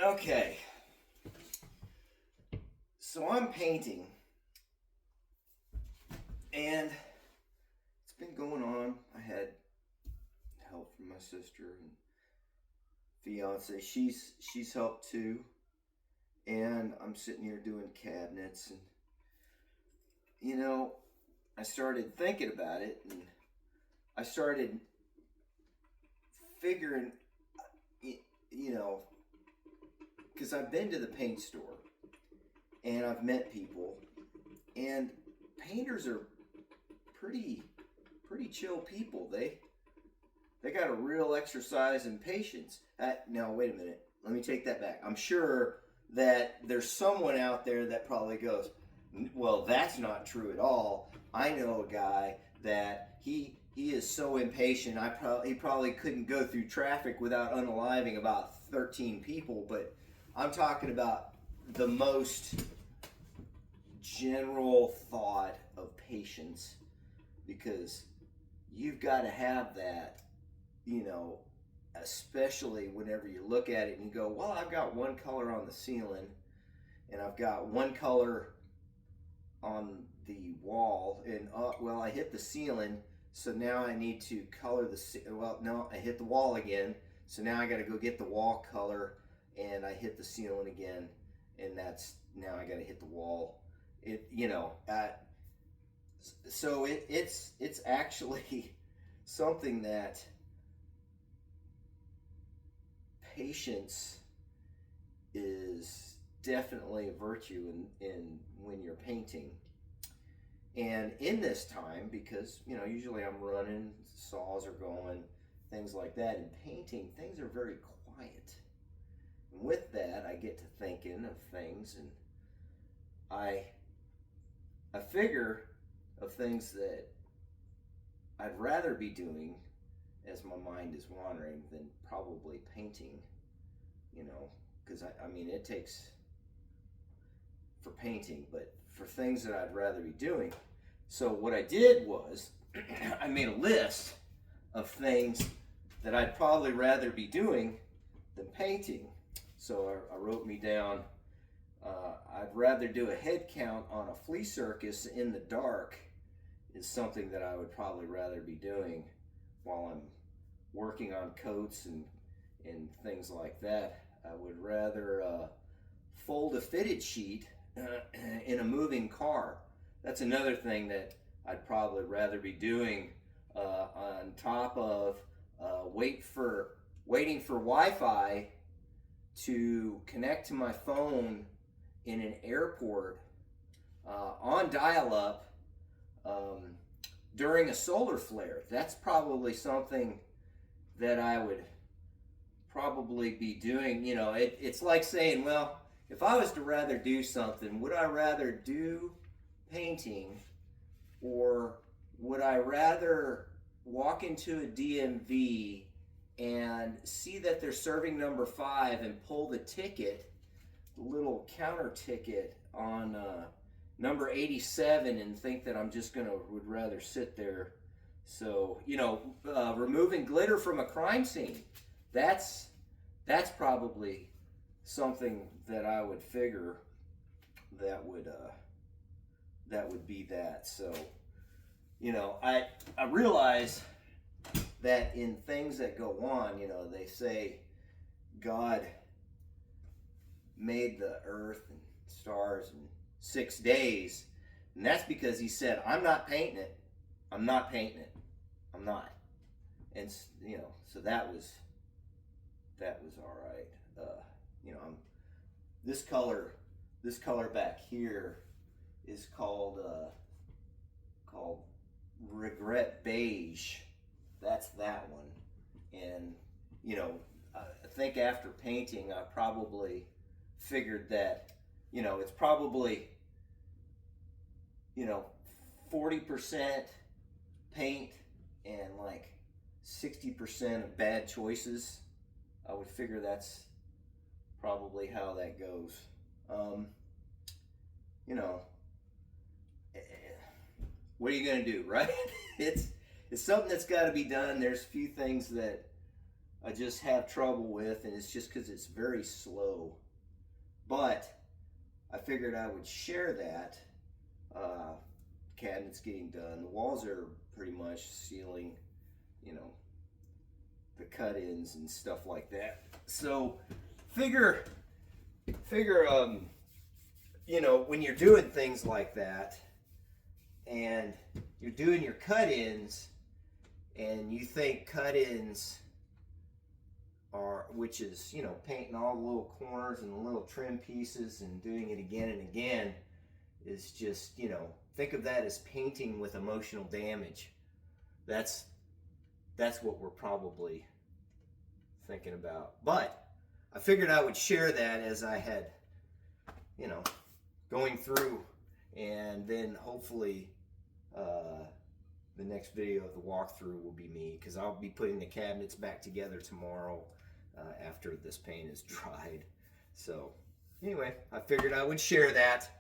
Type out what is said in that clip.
Okay, so I'm painting, and it's been going on. I had help from my sister and fiance. She's helped too, and I'm sitting here doing cabinets, and you know, I started thinking about it, and I started figuring, you know, because I've been to the paint store and I've met people, and painters are pretty pretty chill people. They got a real exercise in patience. Now wait a minute. Let me take that back. I'm sure that there's someone out there that probably goes, well, that's not true at all. I know a guy that he is so impatient. He probably couldn't go through traffic without unaliving about 13 people. But I'm talking about the most general thought of patience, because you've got to have that, you know, especially whenever you look at it and you go, well, I've got one color on the ceiling and I've got one color on the wall, and well, I hit the ceiling, so now I need to color well, no, I hit the wall again, so now I got to go get the wall color, and I hit the ceiling again, and that's now I got to hit the wall. So it's actually something that patience is definitely a virtue in when you're painting. And in this time, because usually I'm running, saws are going, things like that. In painting, things are very quiet. And with that, I get to thinking of things, and I figure of things that I'd rather be doing as my mind is wandering than probably painting, because I mean, it takes for painting, but for things that I'd rather be doing. So what I did was I made a list of things that I'd probably rather be doing than painting. So I wrote me down, I'd rather do a head count on a flea circus in the dark is something that I would probably rather be doing while I'm working on coats and things like that. I would rather fold a fitted sheet in a moving car. That's another thing that I'd probably rather be doing, on top of waiting for Wi-Fi to connect to my phone in an airport, on dial-up, during a solar flare. That's probably something that I would probably be doing. It's like saying, well, if I was to rather do something, would I rather do painting, or would I rather walk into a DMV and see that they're serving number 5 and pull the ticket, the little counter ticket on number 87, and think that I'm just would rather sit there? So, removing glitter from a crime scene, that's probably something that I would figure that would be that. So, I realize that in things that go on, they say God made the earth and stars in 6 days, and that's because he said, I'm not painting it. I'm not painting it. I'm not. And so that was all right. I'm this color back here is called regret beige. That's that one. And I think after painting, I probably figured that it's probably 40% paint and like 60% of bad choices. I would figure that's probably how that goes. What are you gonna do, right? It's something that's got to be done. There's a few things that I just have trouble with, and it's just because it's very slow. But I figured I would share that. Uh, Cabinet's getting done. The walls are pretty much sealing, you know, the cut-ins and stuff like that. So figure, figure, you know, when you're doing things like that, and you're doing your cut-ins, and you think cut-ins are, which is, you know, painting all the little corners and the little trim pieces and doing it again and again, is just, you know, think of that as painting with emotional damage. That's what we're probably thinking about. But I figured I would share that as I had, you know, going through, and then hopefully the next video of the walkthrough will be me, because I'll be putting the cabinets back together tomorrow after this paint is dried. So anyway, I figured I would share that.